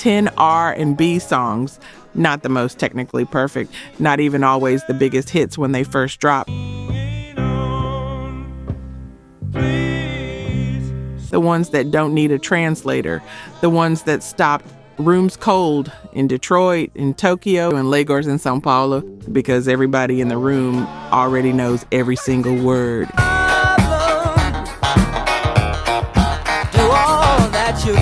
10 R&B songs, not the most technically perfect, not even always the biggest hits when they first drop. The ones that don't need a translator, the ones that stopped rooms cold in Detroit, in Tokyo, in Lagos, and Sao Paulo, because everybody in the room already knows every single word.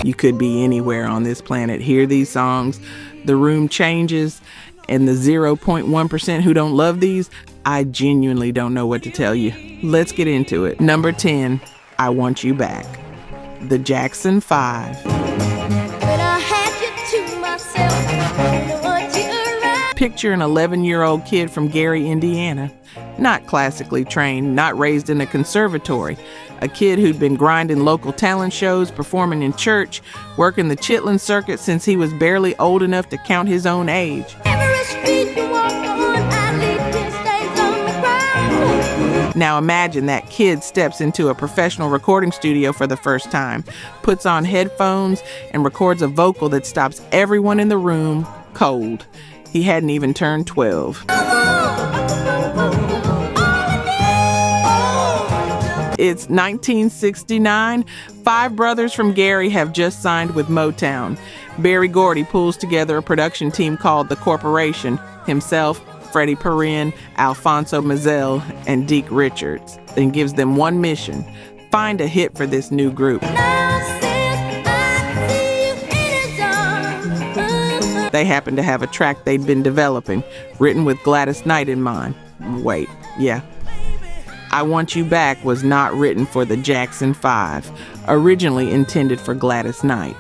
You could be anywhere on this planet, hear these songs, the room changes, and the 0.1% who don't love these, I genuinely don't know what to tell you. Let's get into it. Number 10, I Want You Back. The Jackson 5. Picture an 11-year-old kid from Gary, Indiana. Not classically trained, not raised in a conservatory. A kid who'd been grinding local talent shows, performing in church, working the Chitlin circuit since he was barely old enough to count his own age. Now imagine that kid steps into a professional recording studio for the first time, puts on headphones, and records a vocal that stops everyone in the room cold. He hadn't even turned 12. It's 1969. 5 brothers from Gary have just signed with Motown. Berry Gordy pulls together a production team called The Corporation. Himself, Freddie Perrin, Alfonso Mazel, and Deke Richards, and gives them one mission: find a hit for this new group. They happened to have a track they'd been developing, written with Gladys Knight in mind. Wait, yeah. I Want You Back was not written for the Jackson 5, originally intended for Gladys Knight.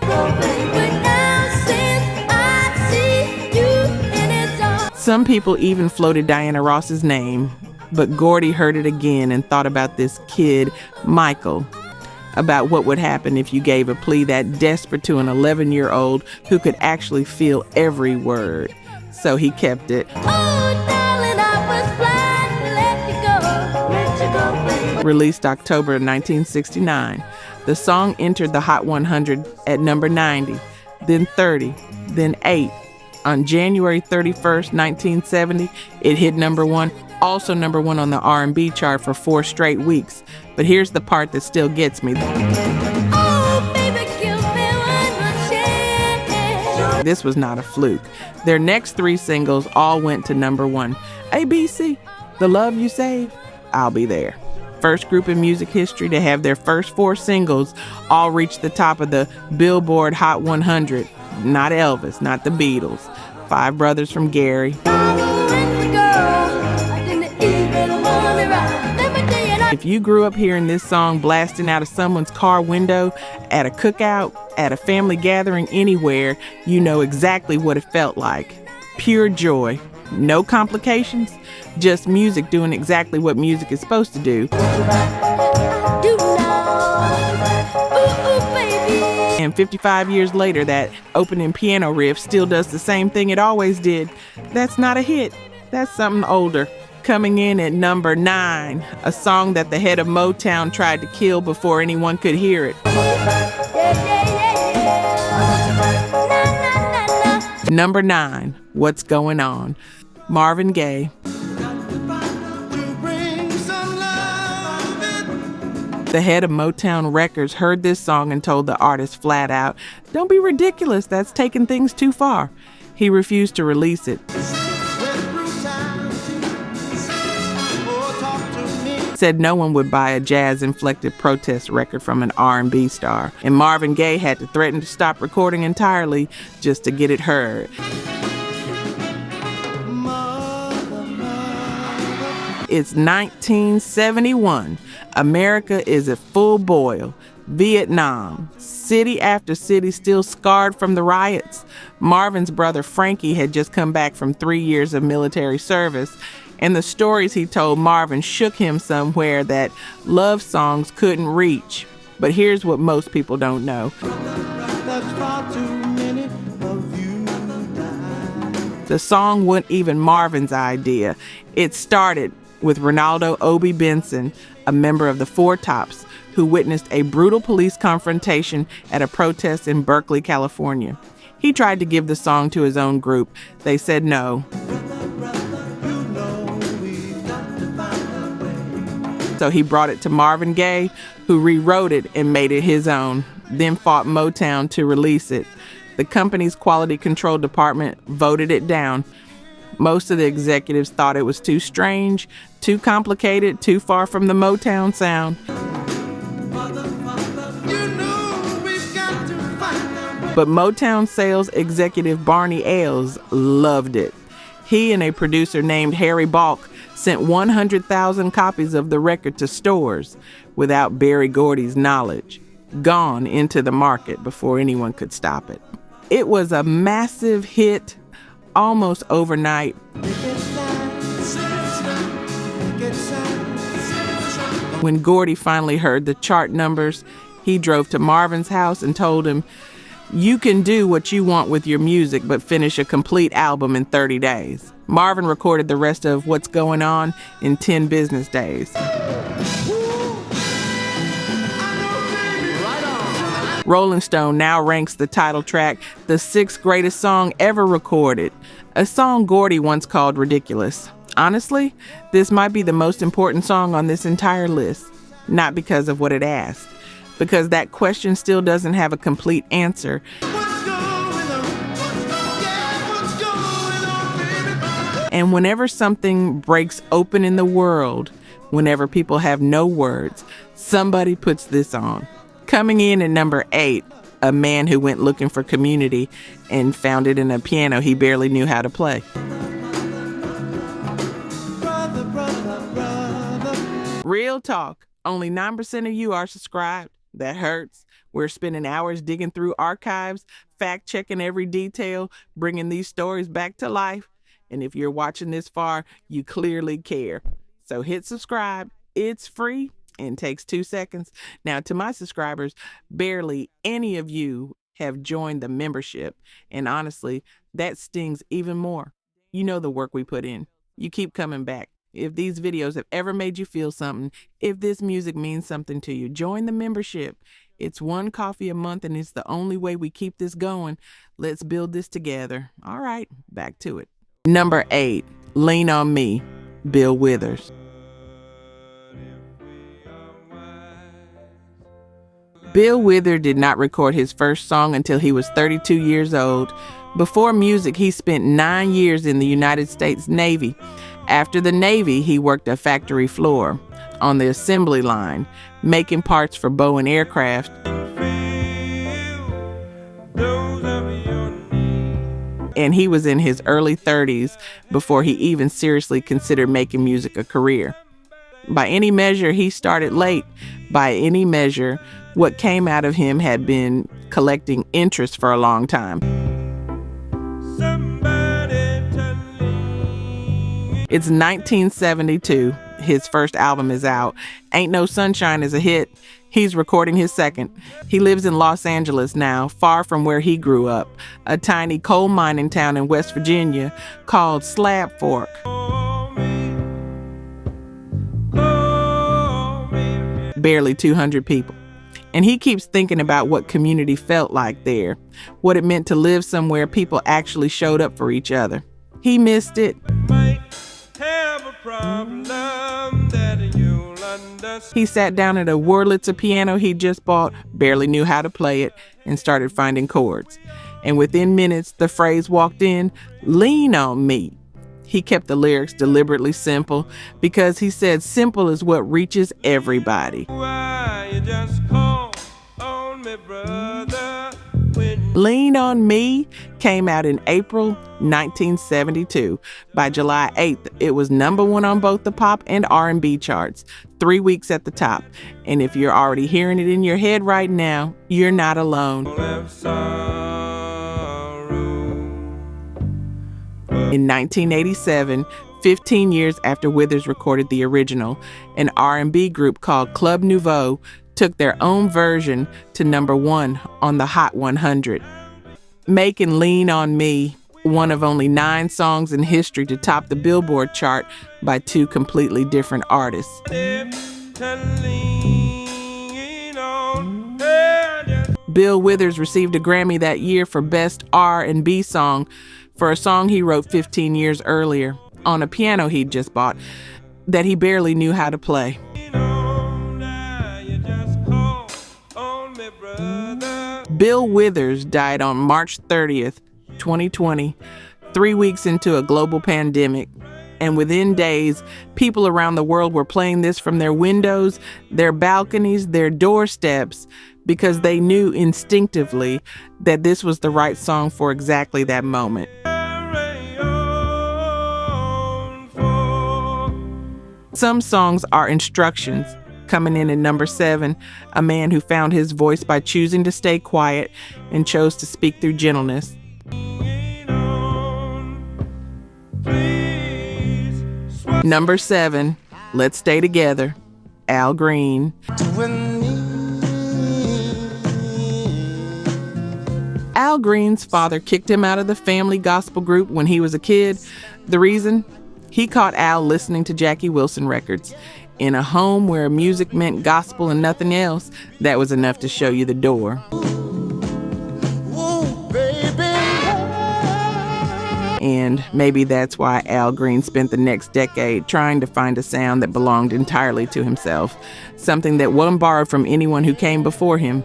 Some people even floated Diana Ross's name, but Gordy heard it again and thought about this kid, Michael, about what would happen if you gave a plea that desperate to an 11-year-old who could actually feel every word. So he kept it. Released October 1969. The song entered the Hot 100 at number 90, then 30, then 8. On January 31st, 1970, it hit number 1, also number 1 on the R&B chart for 4 straight weeks. But here's the part that still gets me. This was not a fluke. Their next 3 singles all went to number 1. ABC, The Love You Save, I'll Be There. First group in music history to have their first 4 singles all reach the top of the Billboard Hot 100. Not Elvis, not the Beatles. 5 brothers from Gary. If you grew up hearing this song blasting out of someone's car window, at a cookout, at a family gathering, anywhere, you know exactly what it felt like. Pure joy. No complications, just music doing exactly what music is supposed to do. And 55 years later, that opening piano riff still does the same thing it always did. That's not a hit. That's something older. Coming in at number 9, a song that the head of Motown tried to kill before anyone could hear it. Number 9, What's Going On? Marvin Gaye. The head of Motown Records heard this song and told the artist flat out, "Don't be ridiculous, that's taking things too far." He refused to release it. Said no one would buy a jazz-inflected protest record from an R&B star, and Marvin Gaye had to threaten to stop recording entirely just to get it heard. It's 1971. America is at full boil. Vietnam. City after city still scarred from the riots. Marvin's brother Frankie had just come back from 3 years of military service, and the stories he told Marvin shook him somewhere that love songs couldn't reach. But here's what most people don't know. The song wasn't even Marvin's idea. It started with Ronaldo Obi Benson, a member of the Four Tops, who witnessed a brutal police confrontation at a protest in Berkeley, California. He tried to give the song to his own group. They said no. So he brought it to Marvin Gaye, who rewrote it and made it his own, then fought Motown to release it. The company's quality control department voted it down. Most of the executives thought it was too strange, too complicated, too far from the Motown sound. But Motown sales executive Barney Ailes loved it. He and a producer named Harry Balk sent 100,000 copies of the record to stores without Berry Gordy's knowledge, gone into the market before anyone could stop it. It was a massive hit almost overnight. When Gordy finally heard the chart numbers, he drove to Marvin's house and told him, "You can do what you want with your music, but finish a complete album in 30 days. Marvin recorded the rest of What's Going On in 10 business days. Rolling Stone now ranks the title track the 6th greatest song ever recorded, a song Gordy once called ridiculous. Honestly, this might be the most important song on this entire list, not because of what it asked, because that question still doesn't have a complete answer. And whenever something breaks open in the world, whenever people have no words, somebody puts this on. Coming in at number 8, a man who went looking for community and found it in a piano he barely knew how to play. Real talk, only 9% of you are subscribed. That hurts. We're spending hours digging through archives, fact-checking every detail, bringing these stories back to life. And if you're watching this far, you clearly care. So hit subscribe. It's free and takes 2 seconds. Now, to my subscribers, barely any of you have joined the membership. And honestly, that stings even more. You know the work we put in. You keep coming back. If these videos have ever made you feel something, if this music means something to you, join the membership. It's $1 coffee a month, and it's the only way we keep this going. Let's build this together. All right, back to it. Number 8, Lean on Me, Bill Withers. Bill Withers did not record his first song until he was 32 years old. Before music, he spent 9 years in the United States Navy. After the Navy, he worked a factory floor on the assembly line, making parts for Boeing aircraft. And he was in his early 30s before he even seriously considered making music a career. By any measure, he started late. By any measure, what came out of him had been collecting interest for a long time. It's 1972. His first album is out. Ain't No Sunshine is a hit. He's recording his second. He lives in Los Angeles now, far from where he grew up, a tiny coal mining town in West Virginia called Slab Fork. Barely 200 people. And he keeps thinking about what community felt like there, what it meant to live somewhere people actually showed up for each other. He missed it. He sat down at a Wurlitzer piano he just bought, barely knew how to play it, and started finding chords. And within minutes, the phrase walked in, "Lean on me." He kept the lyrics deliberately simple because he said simple is what reaches everybody. Lean on Me came out in April 1972. By July 8th, it was number 1 on both the pop and R&B charts, 3 weeks at the top. And if you're already hearing it in your head right now, you're not alone. In 1987, 15 years after Withers recorded the original, an R&B group called Club Nouveau took their own version to number 1 on the Hot 100, making Lean on Me one of only 9 songs in history to top the Billboard chart by 2 completely different Bill Withers received a Grammy that year for Best R&B Song for a song he wrote 15 years earlier on a piano he'd just bought that he barely knew how to play. Bill Withers died on March 30th, 2020, 3 weeks into a global pandemic. And within days, people around the world were playing this from their windows, their balconies, their doorsteps, because they knew instinctively that this was the right song for exactly that moment. Some songs are instructions. Coming in at number 7, a man who found his voice by choosing to stay quiet and chose to speak through gentleness. Number 7, Let's Stay Together, Al Green. Al Green's father kicked him out of the family gospel group when he was a kid. The reason? He caught Al listening to Jackie Wilson records. In a home where music meant gospel and nothing else, that was enough to show you the door. And maybe that's why Al Green spent the next decade trying to find a sound that belonged entirely to himself, something that wasn't borrowed from anyone who came before him.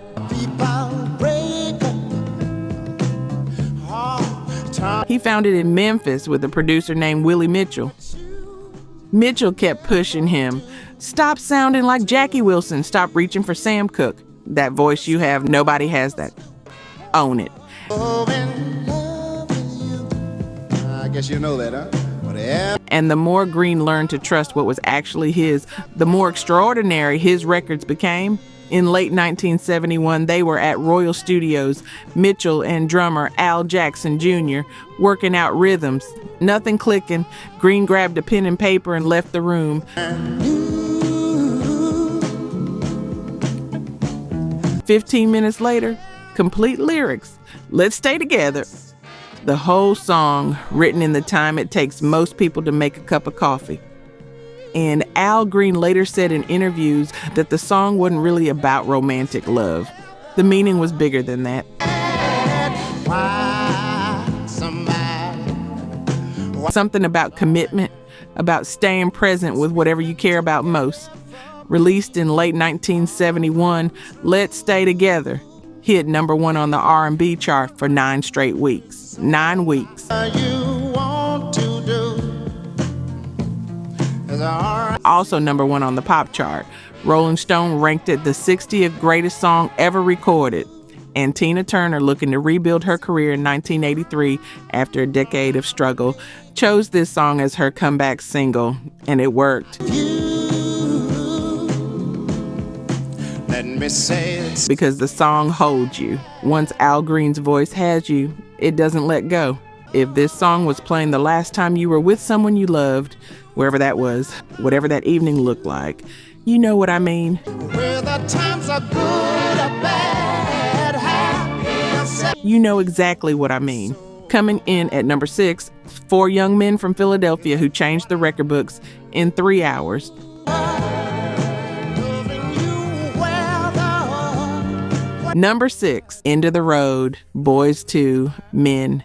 He found it in Memphis with a producer named Willie Mitchell. Mitchell kept pushing him. Stop sounding like Jackie Wilson. Stop reaching for Sam Cooke. That voice you have, nobody has that. Own it. I guess you know that, huh? And the more Green learned to trust what was actually his, the more extraordinary his records became. In late 1971, they were at Royal Studios, Mitchell and drummer Al Jackson Jr. working out rhythms. Nothing clicking. Green grabbed a pen and paper and left the room. 15 minutes later, complete lyrics. Let's Stay Together. The whole song written in the time it takes most people to make a cup of coffee. And Al Green later said in interviews that the song wasn't really about romantic love. The meaning was bigger than that. Something about commitment, about staying present with whatever you care about most. Released in late 1971, Let's Stay Together hit number 1 on the R&B chart for 9 straight weeks. 9 weeks. Also number 1 on the pop chart. Rolling Stone ranked it the 60th greatest song ever recorded. And Tina Turner, looking to rebuild her career in 1983 after a decade of struggle, chose this song as her comeback single, and it worked. Let me say it. Because the song holds you. Once Al Green's voice has you, it doesn't let go. If this song was playing the last time you were with someone you loved, wherever that was, whatever that evening looked like, you know what I mean. Where the times are good or bad, happy, you know exactly what I mean. Coming in at number 6, 4 young men from Philadelphia who changed the record books in 3 hours. Number 6, End of the Road, Boyz II Men.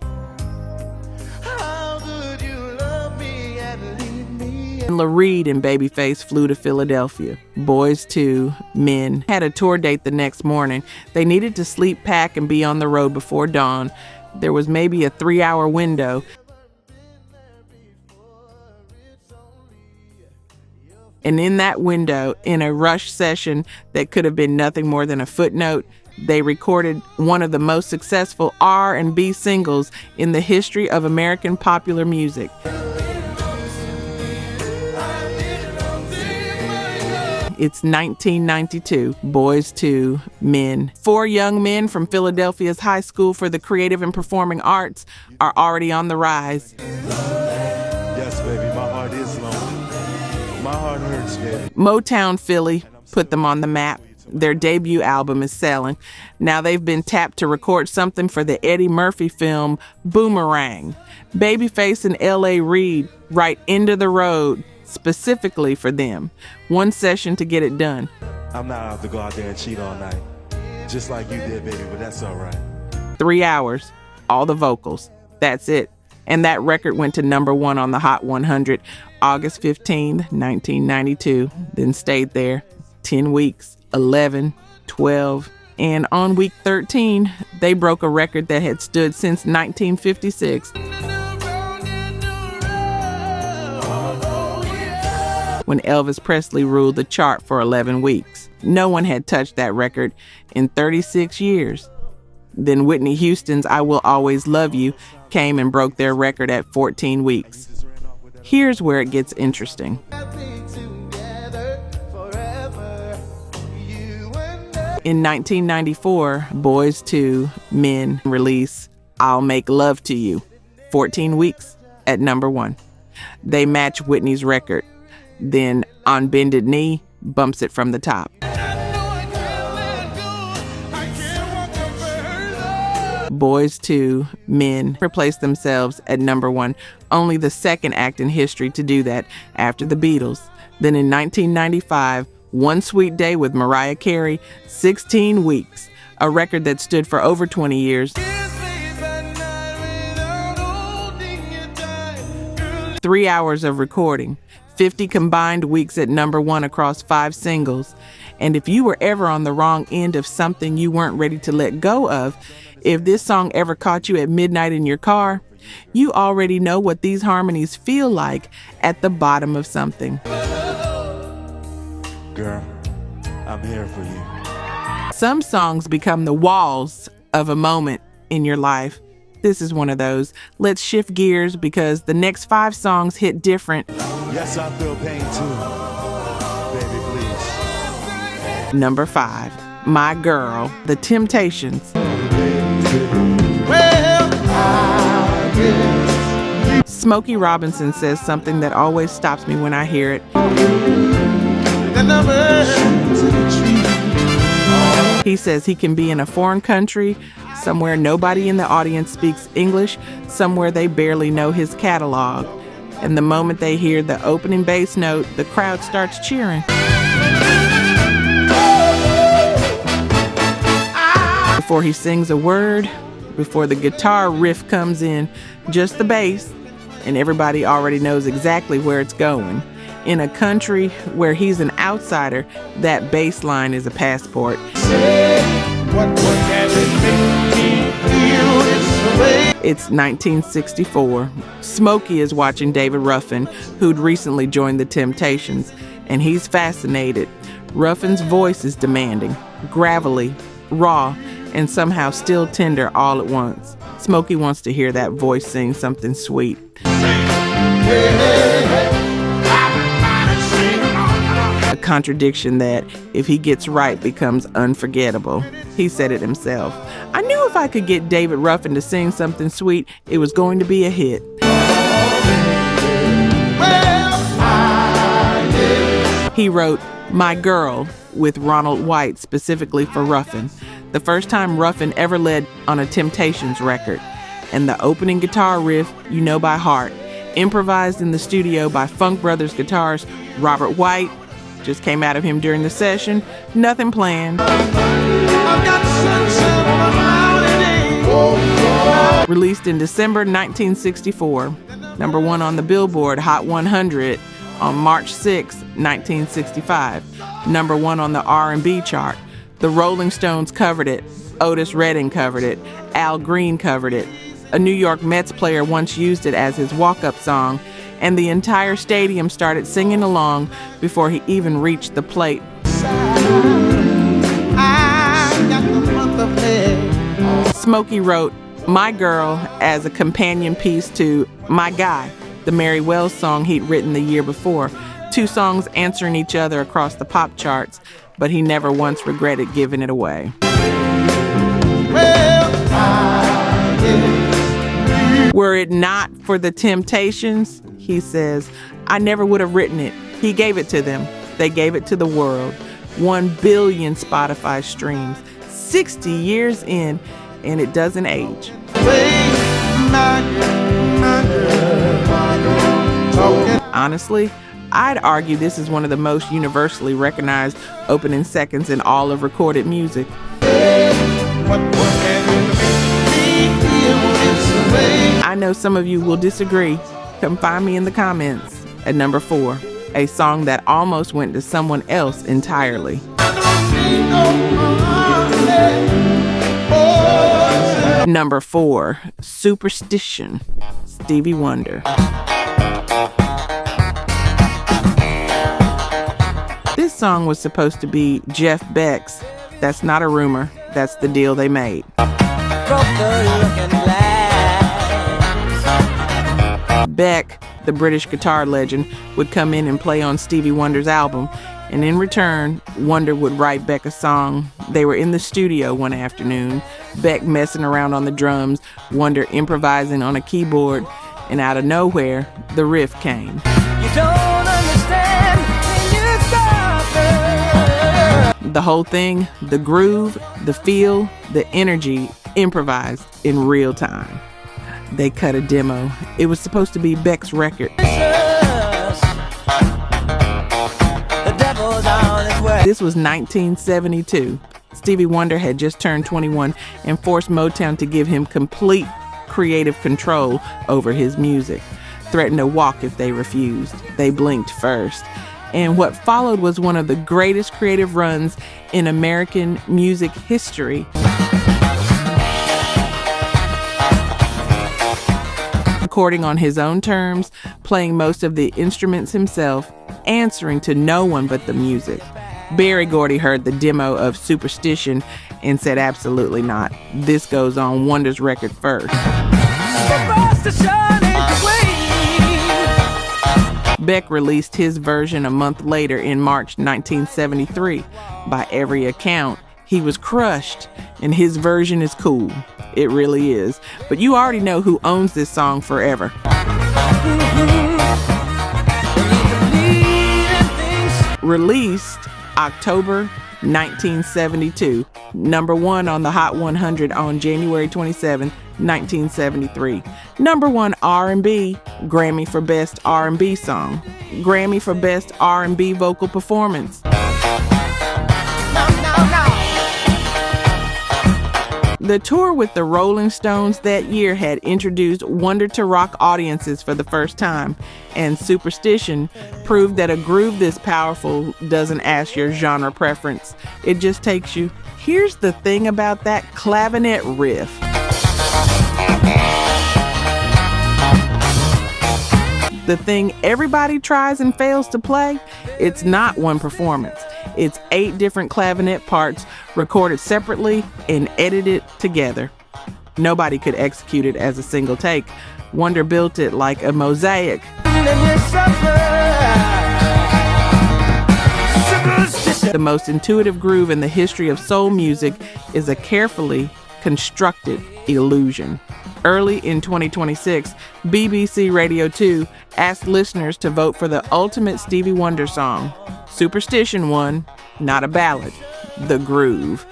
La Reed and Babyface flew to Philadelphia. Boyz II Men had a tour date the next morning. They needed to sleep, pack, and be on the road before dawn. There was maybe a 3-hour window. And in that window, in a rush session that could have been nothing more than a footnote, they recorded one of the most successful R&B singles in the history of American popular music. It's 1992, Boyz II Men. 4 young men from Philadelphia's High School for the Creative and Performing Arts are already on the rise. Yes, baby, my heart is lonely. My heart hurts, baby. Motown Philly put them on the map. Their debut album is selling. Now they've been tapped to record something for the Eddie Murphy film Boomerang. Babyface and L.A. Reid write End of the Road specifically for them. 1 session to get it done. I'm not out to go out there and cheat all night. just like you did, baby, but that's all right. 3 hours, all the vocals. That's it. And that record went to number 1 on the Hot 100 August 15, 1992, then stayed there 10 weeks, 11, 12, and on week 13, they broke a record that had stood since 1956. When Elvis Presley ruled the chart for 11 weeks. No one had touched that record in 36 years. Then Whitney Houston's I Will Always Love You came and broke their record at 14 weeks. Here's where it gets interesting. In 1994, Boyz II Men release I'll Make Love to You, 14 weeks at number 1. They match Whitney's record. Then On Bended Knee bumps it from the top. Boyz II Men replaced themselves at number 1, only the second act in history to do that after the Beatles. Then in 1995, One Sweet Day with Mariah Carey, 16 weeks, a record that stood for over 20 years. 3 hours of recording, 50 combined weeks at number 1 across 5 singles. And if you were ever on the wrong end of something you weren't ready to let go of, if this song ever caught you at midnight in your car, you already know what these harmonies feel like at the bottom of something. Girl, I'm here for you. Some songs become the walls of a moment in your life. This is one of those. Let's shift gears because the next 5 songs hit different. Yes, I feel pain too. Baby, please. Number 5, My Girl, The Temptations. Smokey Robinson says something that always stops me when I hear it. He says he can be in a foreign country, somewhere nobody in the audience speaks English, somewhere they barely know his catalog. And the moment they hear the opening bass note, the crowd starts cheering. Before he sings a word, before the guitar riff comes in, just the bass, and everybody already knows exactly where it's going. In a country where he's an outsider, that bass line is a passport. It's 1964. Smokey is watching David Ruffin, who'd recently joined the Temptations, and he's fascinated. Ruffin's voice is demanding, gravelly, raw, and somehow still tender all at once. Smokey wants to hear that voice sing something sweet. A contradiction that, if he gets right, becomes unforgettable. He said it himself. I knew if I could get David Ruffin to sing something sweet, it was going to be a hit. He wrote My Girl with Ronald White specifically for Ruffin, the first time Ruffin ever led on a Temptations record. And the opening guitar riff, you know by heart, improvised in the studio by Funk Brothers guitarist Robert White, just came out of him during the session, nothing planned. Released in December 1964, number 1 on the Billboard Hot 100 on March 6, 1965, number 1 on the R&B chart. The Rolling Stones covered it, Otis Redding covered it, Al Green covered it. A New York Mets player once used it as his walk-up song, and the entire stadium started singing along before he even reached the plate. Smokey wrote My Girl as a companion piece to My Guy, the Mary Wells song he'd written the year before, 2 songs answering each other across the pop charts, but he never once regretted giving it away. Were it not for the Temptations, he says, I never would have written it. He gave it to them. They gave it to the world. 1 billion Spotify streams, 60 years in, and it doesn't age. Honestly, I'd argue this is one of the most universally recognized opening seconds in all of recorded music. I know some of you will disagree. Come find me in the comments. At number 4, a song that almost went to someone else entirely. Number 4, Superstition, Stevie Wonder. This song was supposed to be Jeff Beck's. That's not a rumor. That's the deal they made. Beck, the British guitar legend, would come in and play on Stevie Wonder's album, and in return, Wonder would write Beck a song. They were in the studio one afternoon, Beck messing around on the drums, Wonder improvising on a keyboard, and out of nowhere, the riff came. You don't understand when you stop her. The whole thing, the groove, the feel, the energy, improvised in real time. They cut a demo. It was supposed to be Beck's record. This was 1972. Stevie Wonder had just turned 21 and forced Motown to give him complete creative control over his music. Threatened to walk if they refused. They blinked first. And what followed was one of the greatest creative runs in American music history. Recording on his own terms, playing most of the instruments himself, answering to no one but the music. Berry Gordy heard the demo of Superstition and said absolutely not. This goes on Wonder's record first. Beck released his version a month later in March 1973. By every account, he was crushed, and his version is cool. It really is. But you already know who owns this song forever. Released October 1972. Number 1 on the Hot 100 on January 27, 1973. Number 1 R&B, Grammy for Best R&B Song. Grammy for Best R&B Vocal Performance. The tour with the Rolling Stones that year had introduced Wonder to rock audiences for the first time, and Superstition proved that a groove this powerful doesn't ask your genre preference. It just takes you. Here's the thing about that clavinet riff. The thing everybody tries and fails to play, it's not one performance. It's 8 different clavinet parts recorded separately and edited together. Nobody could execute it as a single take. Wonder built it like a mosaic. The most intuitive groove in the history of soul music is a carefully constructed illusion. Early in 2026, BBC Radio 2 asked listeners to vote for the ultimate Stevie Wonder song. Superstition won, not a ballad, the groove.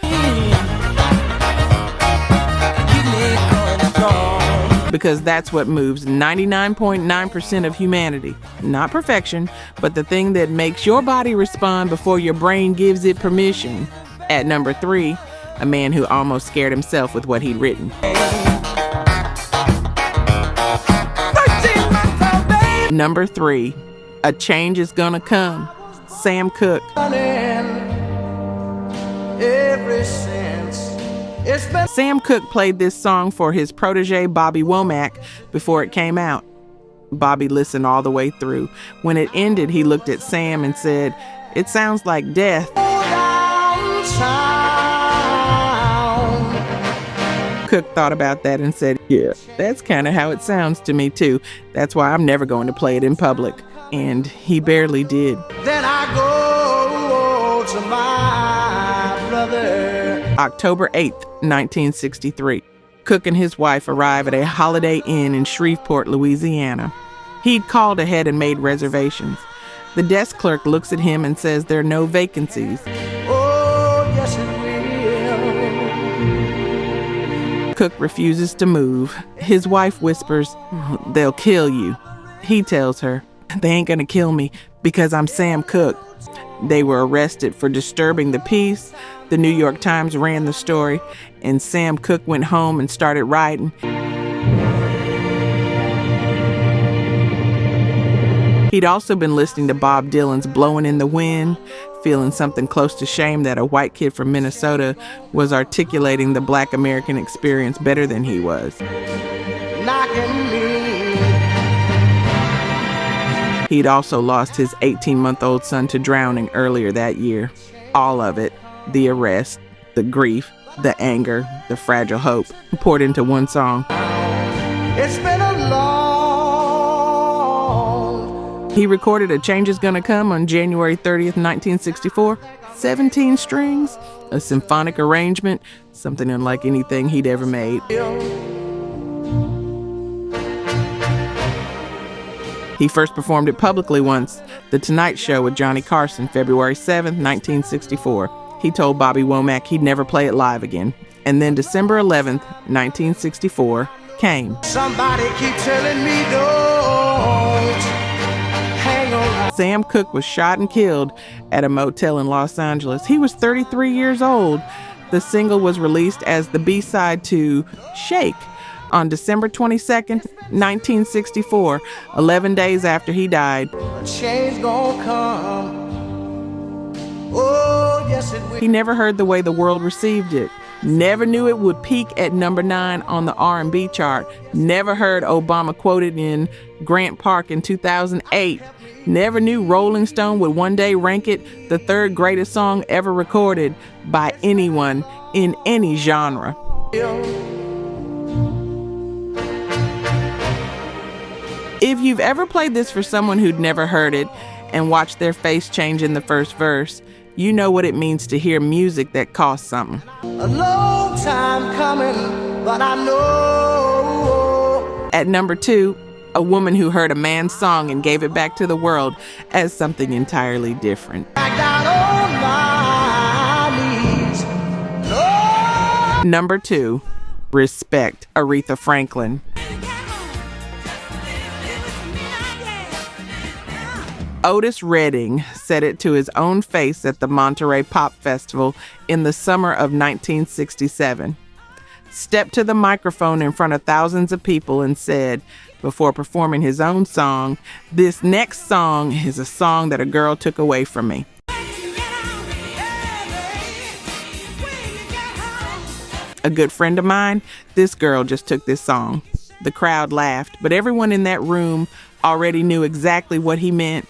Because that's what moves 99.9% of humanity. Not perfection, but the thing that makes your body respond before your brain gives it permission. At number 3, a man who almost scared himself with what he'd written. Number 3, A Change Is Gonna Come, Sam Cooke. Sam Cooke played this song for his protege Bobby Womack before it came out. Bobby listened all the way through. When it ended, he looked at Sam and said, "It sounds like death." Cooke thought about that and said, "Yeah, that's kind of how it sounds to me too. That's why I'm never going to play it in public." And he barely did. Then I go to my brother. October 8th, 1963. Cooke and his wife arrive at a Holiday Inn in Shreveport, Louisiana. He'd called ahead and made reservations. The desk clerk looks at him and says there are no vacancies. Oh, yes it will. Cooke refuses to move. His wife whispers, "They'll kill you." He tells her, "They ain't gonna kill me because I'm Sam Cooke." They were arrested for disturbing the peace. The New York Times ran the story, and Sam Cooke went home and started writing. He'd also been listening to Bob Dylan's Blowin' in the Wind, feeling something close to shame that a white kid from Minnesota was articulating the Black American experience better than he was. He'd also lost his 18-month-old son to drowning earlier that year. All of it, the arrest, the grief, the anger, the fragile hope, poured into one song. It's been a long... He recorded A Change Is Gonna Come on January 30th, 1964. 17 strings, a symphonic arrangement, something unlike anything he'd ever made. He first performed it publicly once, The Tonight Show with Johnny Carson, February 7th, 1964. He told Bobby Womack he'd never play it live again. And then December 11th, 1964, came. Somebody keep telling me don't hang on. Sam Cooke was shot and killed at a motel in Los Angeles. He was 33 years old. The single was released as the B-side to Shake on December 22nd, 1964, 11 days after he died. A change gonna come. Oh, yes it will. He never heard the way the world received it. Never knew it would peak at number 9 on the R&B chart. Never heard Obama quoted in Grant Park in 2008. Never knew Rolling Stone would one day rank it the 3rd greatest song ever recorded by anyone in any genre. If you've ever played this for someone who'd never heard it and watched their face change in the first verse, you know what it means to hear music that costs something. A long time coming, but I know. At number 2, a woman who heard a man's song and gave it back to the world as something entirely different. Back down on my knees. No. Number 2, Respect, Aretha Franklin. Otis Redding set it to his own face at the Monterey Pop Festival in the summer of 1967. Stepped to the microphone in front of thousands of people and said, before performing his own song, "This next song is a song that a girl took away from me." A good friend of mine, this girl just took this song. The crowd laughed, but everyone in that room already knew exactly what he meant.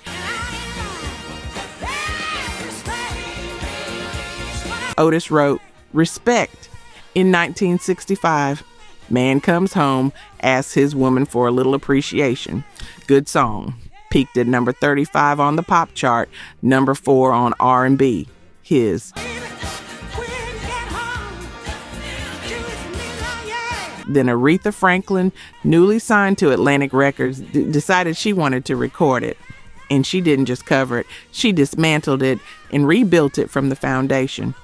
Otis wrote Respect in 1965. Man comes home, asks his woman for a little appreciation. Good song. Peaked at number 35 on the pop chart, number 4 on R&B. His. Then Aretha Franklin, newly signed to Atlantic Records, decided she wanted to record it. And she didn't just cover it, she dismantled it and rebuilt it from the foundation.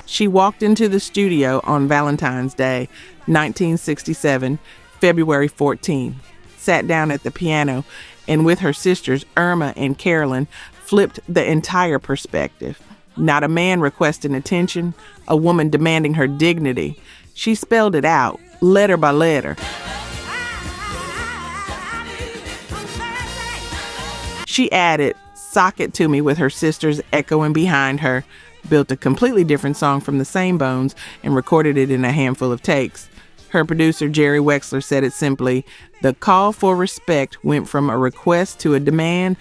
She walked into the studio on Valentine's Day, 1967, February 14, sat down at the piano, and with her sisters Irma and Carolyn, flipped the entire perspective. Not a man requesting attention, a woman demanding her dignity. She spelled it out, letter by letter. She added, "Sock It To Me" with her sisters echoing behind her, built a completely different song from the same bones, and recorded it in a handful of takes. Her producer, Jerry Wexler, said it simply, "The call for respect went from a request to a demand."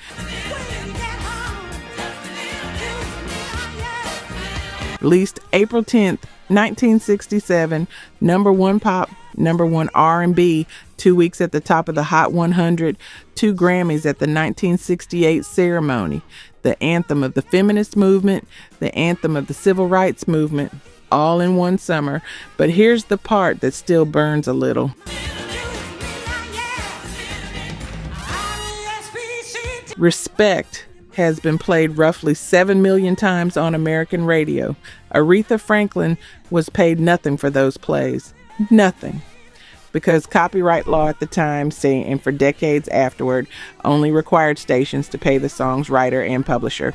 Released April 10th, 1967, number 1 pop, number 1 R&B, 2 weeks at the top of the Hot 100, 2 Grammys at the 1968 ceremony, the anthem of the feminist movement, the anthem of the civil rights movement, all in one summer. But here's the part that still burns a little. Respect has been played roughly 7 million times on American radio. Aretha Franklin was paid nothing for those plays. Nothing. because copyright law at the time, and for decades afterward, only required stations to pay the song's writer and publisher.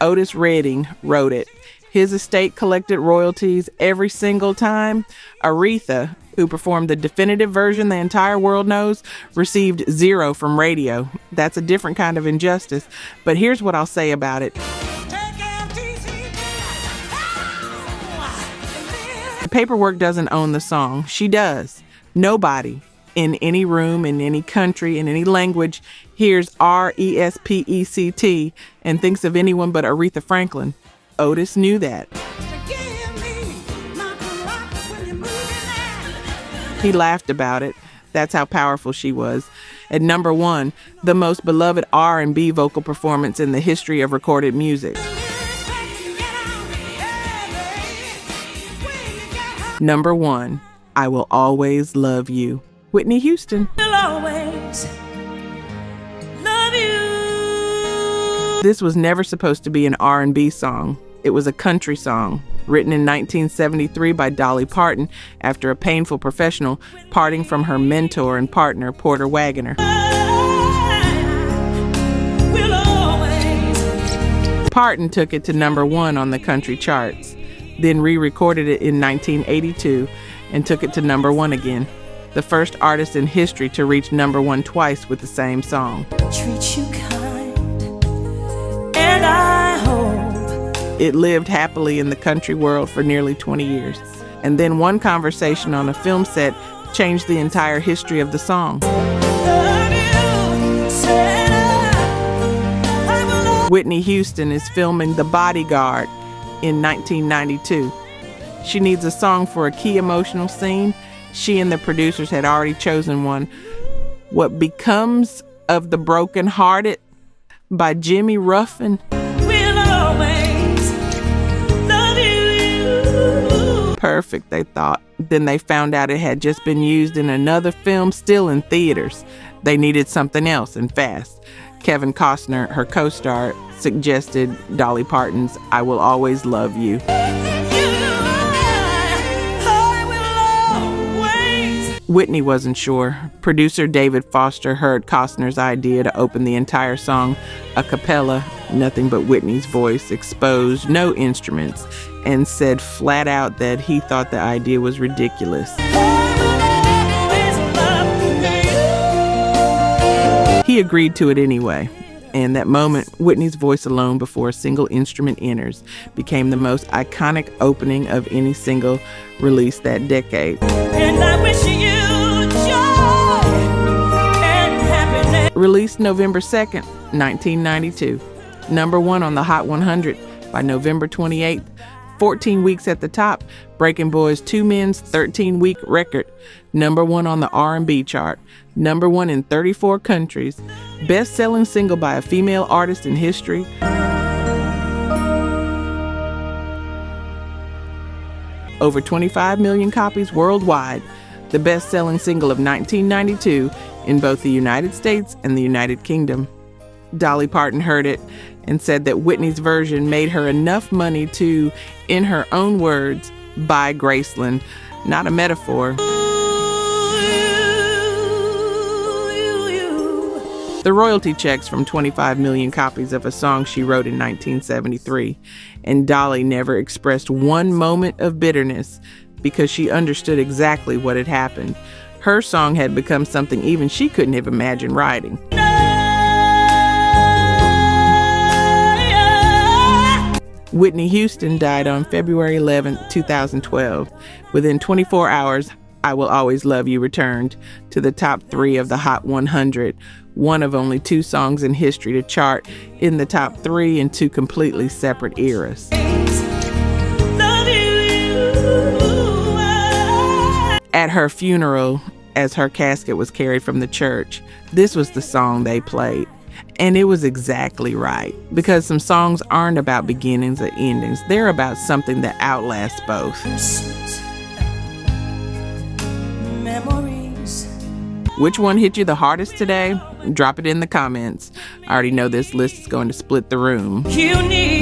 Otis Redding wrote it. His estate collected royalties every single time. Aretha, who performed the definitive version the entire world knows, received 0 from radio. That's a different kind of injustice. But here's what I'll say about it. The paperwork doesn't own the song. She does. Nobody in any room, in any country, in any language hears R-E-S-P-E-C-T and thinks of anyone but Aretha Franklin. Otis knew that. He laughed about it. That's how powerful she was. At number 1, the most beloved R&B vocal performance in the history of recorded music. Number 1, I Will Always Love You. Whitney Houston. I'll always love you. This was never supposed to be an R&B song. It was a country song, written in 1973 by Dolly Parton after a painful professional parting from her mentor and partner, Porter Wagoner. Parton took it to number 1 on the country charts, then re-recorded it in 1982 and took it to number 1 again. The first artist in history to reach number 1 twice with the same song. Treat you kind, and I hope. It lived happily in the country world for nearly 20 years. And then one conversation on a film set changed the entire history of the song. Whitney Houston is filming The Bodyguard in 1992. She needs a song for a key emotional scene. She and the producers had already chosen one. What Becomes of the Broken Hearted by Jimmy Ruffin. We'll always love you. Perfect, they thought. Then they found out it had just been used in another film still in theaters. They needed something else and fast. Kevin Costner, her co-star, suggested Dolly Parton's I Will Always Love You. Whitney wasn't sure. Producer David Foster heard Costner's idea to open the entire song a cappella, nothing but Whitney's voice, exposed, no instruments, and said flat out that he thought the idea was ridiculous. He agreed to it anyway. And that moment, Whitney's voice alone before a single instrument enters became the most iconic opening of any single released that decade. And I wish you joy and happiness. Released November 2nd, 1992. Number 1 on the Hot 100 by November 28th. 14 weeks at the top, breaking Boyz II Men's 13-week record. Number 1 on the R&B chart. Number 1 in 34 countries. Best-selling single by a female artist in history. Over 25 million copies worldwide. The best-selling single of 1992 in both the United States and the United Kingdom. Dolly Parton heard it and said that Whitney's version made her enough money to, in her own words, buy Graceland. Not a metaphor. The royalty checks from 25 million copies of a song she wrote in 1973, and Dolly never expressed one moment of bitterness because she understood exactly what had happened. Her song had become something even she couldn't have imagined writing. Whitney Houston died on February 11, 2012. Within 24 hours, I Will Always Love You returned to the top 3 of the Hot 100, one of only 2 songs in history to chart in the top 3 in 2 completely separate eras. At her funeral, as her casket was carried from the church, this was the song they played. And it was exactly right, because some songs aren't about beginnings or endings. They're about something that outlasts both. Memories. Which one hit you the hardest today? Drop it in the comments. I already know this list is going to split the room. You need